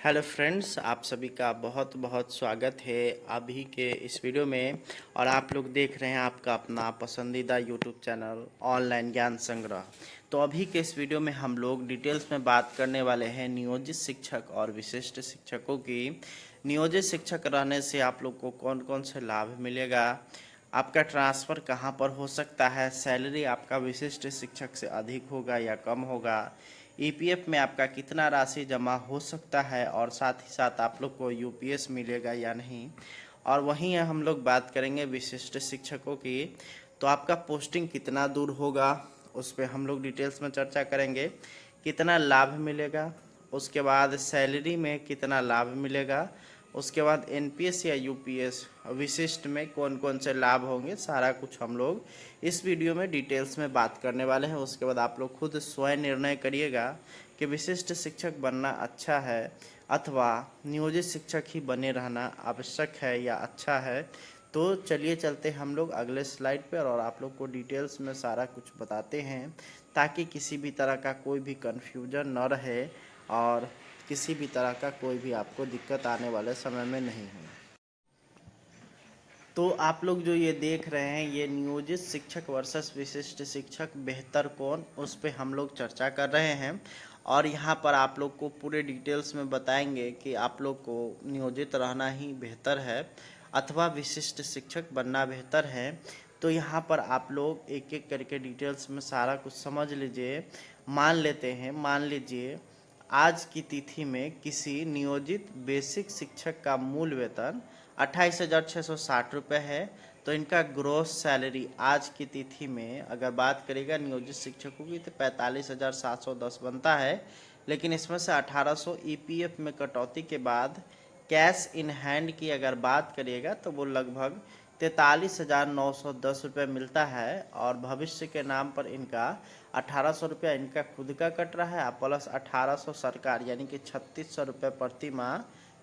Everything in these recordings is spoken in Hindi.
हेलो फ्रेंड्स, आप सभी का बहुत बहुत स्वागत है अभी के इस वीडियो में। और आप लोग देख रहे हैं आपका अपना पसंदीदा यूट्यूब चैनल ऑनलाइन ज्ञान संग्रह। तो अभी के इस वीडियो में हम लोग डिटेल्स में बात करने वाले हैं नियोजित शिक्षक और विशिष्ट शिक्षकों की। नियोजित शिक्षक रहने से आप लोग को कौन कौन से लाभ मिलेगा, आपका ट्रांसफ़र कहाँ पर हो सकता है, सैलरी आपका विशिष्ट शिक्षक से अधिक होगा या कम होगा, ईपीएफ में आपका कितना राशि जमा हो सकता है, और साथ ही साथ आप लोग को यूपीएस मिलेगा या नहीं। और वहीं हम लोग बात करेंगे विशिष्ट शिक्षकों की, तो आपका पोस्टिंग कितना दूर होगा उस पर हम लोग डिटेल्स में चर्चा करेंगे। कितना लाभ मिलेगा, उसके बाद सैलरी में कितना लाभ मिलेगा, उसके बाद एनपीएस या यूपीएस विशिष्ट में कौन कौन से लाभ होंगे, सारा कुछ हम लोग इस वीडियो में डिटेल्स में बात करने वाले हैं। उसके बाद आप लोग खुद स्वयं निर्णय करिएगा कि विशिष्ट शिक्षक बनना अच्छा है अथवा नियोजित शिक्षक ही बने रहना आवश्यक है या अच्छा है। तो चलिए चलते हम लोग अगले स्लाइड पर और आप लोग को डिटेल्स में सारा कुछ बताते हैं, ताकि किसी भी तरह का कोई भी कन्फ्यूजन न रहे और किसी भी तरह का कोई भी आपको दिक्कत आने वाले समय में नहीं हो। तो आप लोग जो ये देख रहे हैं, ये नियोजित शिक्षक वर्सेस विशिष्ट शिक्षक बेहतर कौन, उस पे हम लोग चर्चा कर रहे हैं। और यहाँ पर आप लोग को पूरे डिटेल्स में बताएंगे कि आप लोग को नियोजित रहना ही बेहतर है अथवा विशिष्ट शिक्षक बनना बेहतर है। तो यहाँ पर आप लोग एक एक करके डिटेल्स में सारा कुछ समझ लीजिए। मान लीजिए आज की तिथि में किसी नियोजित बेसिक शिक्षक का मूल वेतन 28,660 रुपये है। तो इनका ग्रोस सैलरी आज की तिथि में अगर बात करेगा नियोजित शिक्षकों की तो 45,710 बनता है। लेकिन इसमें से 1,800 ईपीएफ में कटौती के बाद कैश इन हैंड की अगर बात करिएगा तो वो लगभग 43,910 रुपये मिलता है। और भविष्य के नाम पर इनका 1,800 रुपया इनका खुद का कट रहा है, प्लस 1,800 सरकार यानी कि 3,600 रुपये प्रति माह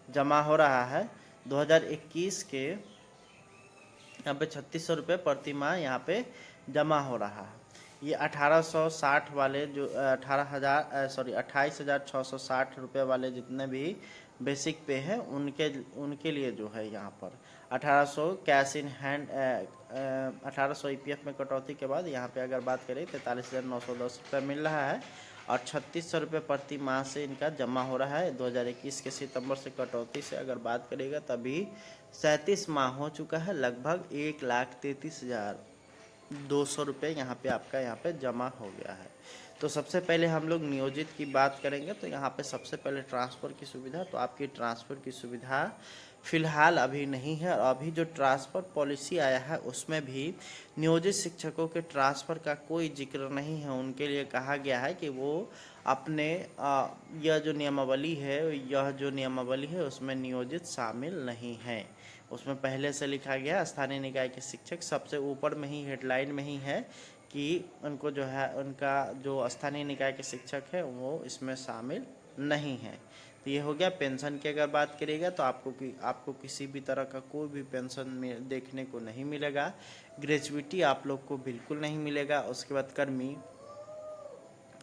जमा हो रहा है। 2021 के यहाँ पे 3,600 रुपये प्रति माह यहाँ पे जमा हो रहा है। ये 1,860 वाले जो 28,660 रुपये वाले जितने भी बेसिक पे है उनके लिए जो है यहाँ पर 1,800 कैश इन हैंड 1,800 ईपीएफ में कटौती के बाद यहाँ पे अगर बात करें 43,910 रुपये मिल रहा है। और 3,600 रुपये प्रति माह से इनका जमा हो रहा है। 2021 के सितंबर से कटौती से अगर बात करेगा तभी 37 माह हो चुका है, लगभग 1,33,200 रुपये यहाँ पे आपका यहाँ पे जमा हो गया है। तो सबसे पहले हम लोग नियोजित की बात करेंगे। तो यहाँ पे सबसे पहले ट्रांसफ़र की सुविधा, तो आपकी ट्रांसफ़र की सुविधा फ़िलहाल अभी नहीं है। और अभी जो ट्रांसफ़र पॉलिसी आया है उसमें भी नियोजित शिक्षकों के ट्रांसफ़र का कोई जिक्र नहीं है। उनके लिए कहा गया है कि वो अपने यह जो नियमावली है उसमें नियोजित शामिल नहीं है। उसमें पहले से लिखा गया स्थानीय निकाय के शिक्षक सबसे ऊपर में ही हेडलाइन में ही है कि उनको जो है उनका जो स्थानीय निकाय के शिक्षक है वो इसमें शामिल नहीं है। तो ये हो गया। पेंशन की अगर बात करिएगा तो आपको किसी भी तरह का कोई भी पेंशन में देखने को नहीं मिलेगा। ग्रेजुइटी आप लोग को बिल्कुल नहीं मिलेगा। उसके बाद कर्मी,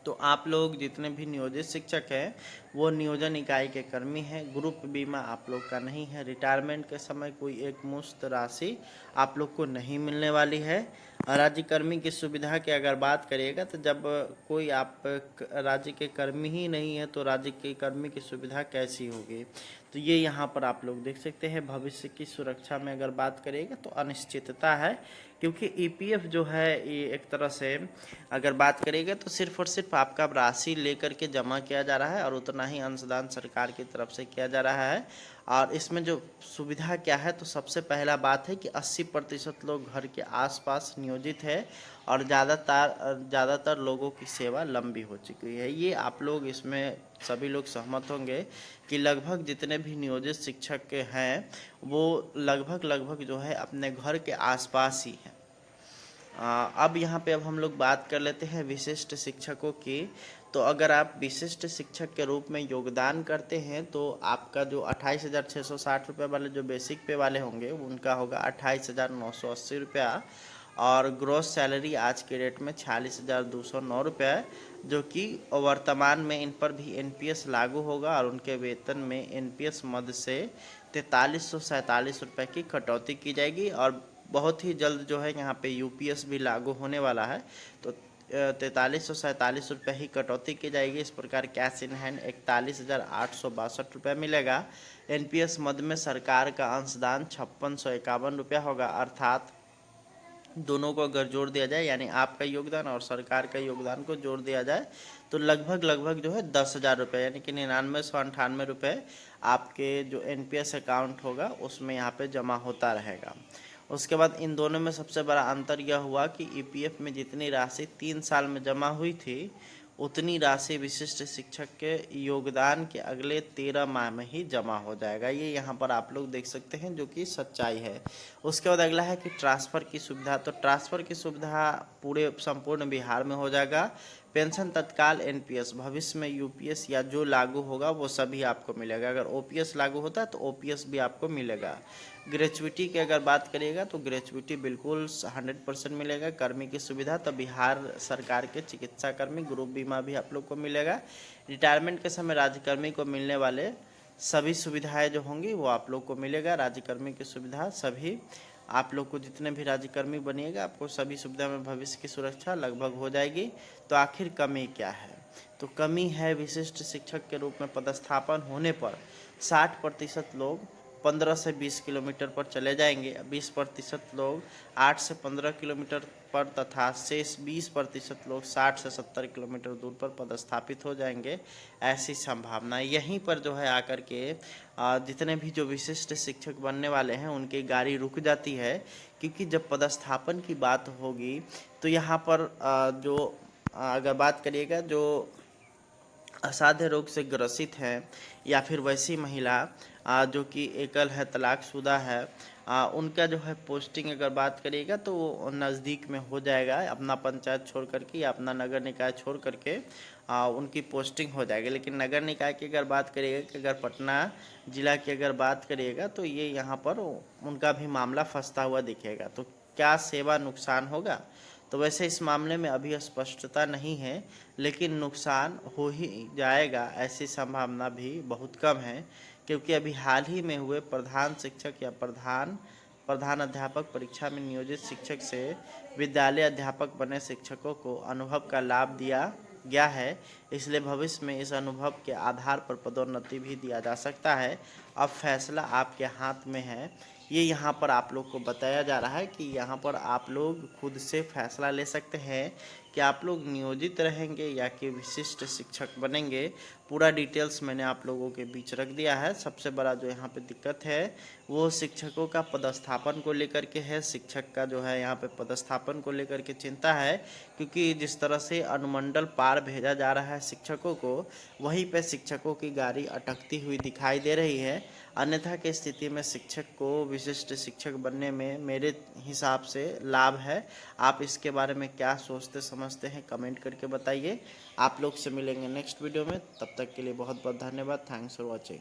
तो आप लोग जितने भी नियोजित शिक्षक हैं वो नियोजन इकाई के कर्मी हैं। ग्रुप बीमा आप लोग का नहीं है। रिटायरमेंट के समय कोई एक मुश्त राशि आप लोग को नहीं मिलने वाली है। राज्य कर्मी की सुविधा की अगर बात करिएगा तो जब कोई आप राज्य के कर्मी ही नहीं है तो राज्य के कर्मी की सुविधा कैसी होगी। तो ये यहाँ पर आप लोग देख सकते हैं। भविष्य की सुरक्षा में अगर बात करिएगा तो अनिश्चितता है, क्योंकि ईपीएफ जो है ये एक तरह से अगर बात करेंगे तो सिर्फ और सिर्फ आपका राशि लेकर के जमा किया जा रहा है और उतना ही अंशदान सरकार की तरफ से किया जा रहा है। और इसमें जो सुविधा क्या है, तो सबसे पहला बात है कि 80% लोग घर के आसपास नियोजित है और ज़्यादातर लोगों की सेवा लंबी हो चुकी है। ये आप लोग इसमें सभी लोग सहमत होंगे कि लगभग जितने भी नियोजित शिक्षक के हैं वो लगभग जो है अपने घर के आसपास ही हैं। अब यहाँ पे हम लोग बात कर लेते हैं विशिष्ट शिक्षकों की। तो अगर आप विशिष्ट शिक्षक के रूप में योगदान करते हैं तो आपका जो 28,660 रुपये वाले जो बेसिक पे वाले होंगे उनका होगा 28,980 रुपया। और ग्रॉस सैलरी आज के डेट में 46,209 रुपये है, जो कि वर्तमान में इन पर भी एनपीएस लागू होगा और उनके वेतन में एनपीएस मद से 4347 रुपये की कटौती की जाएगी। और बहुत ही जल्द जो है यहाँ पे यूपीएस भी लागू होने वाला है, तो 4347 रुपये ही कटौती की जाएगी। इस प्रकार कैश इन हैंड 41,862 रुपये मिलेगा। एनपीएस मद में सरकार का अंशदान 5651 रुपया होगा, अर्थात दोनों को अगर जोड़ दिया जाए, यानी आपका योगदान और सरकार का योगदान को जोड़ दिया जाए, तो लगभग जो है 10,000 रुपये, यानी कि 9998 रुपये आपके जो एनपीएस अकाउंट होगा उसमें यहाँ पे जमा होता रहेगा। उसके बाद इन दोनों में सबसे बड़ा अंतर यह हुआ कि ईपीएफ में जितनी राशि 3 साल में जमा हुई थी, उतनी राशि विशिष्ट शिक्षक के योगदान के अगले 13 माह में ही जमा हो जाएगा। ये यहाँ पर आप लोग देख सकते हैं, जो कि सच्चाई है। उसके बाद अगला है कि ट्रांसफ़र की सुविधा। तो ट्रांसफ़र की सुविधा पूरे संपूर्ण बिहार में हो जाएगा। पेंशन तत्काल एनपीएस, भविष्य में यूपीएस या जो लागू होगा वो सभी आपको मिलेगा। अगर ओपीएस लागू होता है तो ओपीएस भी आपको मिलेगा। ग्रेचुइटी की अगर बात करिएगा तो ग्रेचुइटी बिल्कुल 100% मिलेगा। कर्मी की सुविधा तो बिहार सरकार के चिकित्सा कर्मी ग्रुप बीमा भी आप लोग को मिलेगा। रिटायरमेंट के समय राज्यकर्मी को मिलने वाले सभी सुविधाएं जो होंगी वो आप लोग को मिलेगा। राज्यकर्मी की सुविधा सभी आप लोग को, जितने भी राज्यकर्मी बनिएगा आपको सभी सुविधा में भविष्य की सुरक्षा लगभग हो जाएगी। तो आखिर कमी क्या है? तो कमी है विशिष्ट शिक्षक के रूप में पदस्थापन होने पर 60% लोग 15 से 20 किलोमीटर पर चले जाएंगे, 20% लोग 8 से 15 किलोमीटर पर तथा शेष 20% लोग 60 से 70 किलोमीटर दूर पर पदस्थापित हो जाएंगे। ऐसी संभावना यहीं पर जो है आकर के जितने भी जो विशिष्ट शिक्षक बनने वाले हैं उनकी गाड़ी रुक जाती है, क्योंकि जब पदस्थापन की बात होगी तो यहाँ पर जो अगर बात करिएगा जो असाध्य रोग से ग्रसित है या फिर वैसी महिला जो कि एकल है, तलाकशुदा है, उनका जो है पोस्टिंग अगर बात करिएगा तो वो नज़दीक में हो जाएगा। अपना पंचायत छोड़ करके या अपना नगर निकाय छोड़ करके उनकी पोस्टिंग हो जाएगी। लेकिन नगर निकाय की अगर बात करिएगा कि अगर पटना ज़िला की अगर बात करिएगा तो ये यहाँ पर उनका भी मामला फंसता हुआ दिखेगा। तो क्या सेवा नुकसान होगा? तो वैसे इस मामले में अभी स्पष्टता नहीं है, लेकिन नुकसान हो ही जाएगा ऐसी संभावना भी बहुत कम है, क्योंकि अभी हाल ही में हुए प्रधान शिक्षक या प्रधान अध्यापक परीक्षा में नियोजित शिक्षक से विद्यालय अध्यापक बने शिक्षकों को अनुभव का लाभ दिया गया है। इसलिए भविष्य में इस अनुभव के आधार पर पदोन्नति भी दिया जा सकता है। अब फैसला आपके हाथ में है। ये यहाँ पर आप लोग को बताया जा रहा है कि यहाँ पर आप लोग खुद से फैसला ले सकते हैं कि आप लोग नियोजित रहेंगे या कि विशिष्ट शिक्षक बनेंगे। पूरा डिटेल्स मैंने आप लोगों के बीच रख दिया है। सबसे बड़ा जो यहाँ पे दिक्कत है वो शिक्षकों का पदस्थापन को लेकर के है। शिक्षक का जो है यहाँ पे पदस्थापन को लेकर के चिंता है, क्योंकि जिस तरह से अनुमंडल पार भेजा जा रहा है शिक्षकों को, वहीं पे शिक्षकों की गाड़ी अटकती हुई दिखाई दे रही है। अन्यथा की स्थिति में शिक्षक को विशिष्ट शिक्षक बनने में मेरे हिसाब से लाभ है। आप इसके बारे में क्या सोचते समझते हैं कमेंट करके बताइए। आप लोग से मिलेंगे नेक्स्ट वीडियो में, तब तक के लिए बहुत बहुत धन्यवाद। Thanks for watching.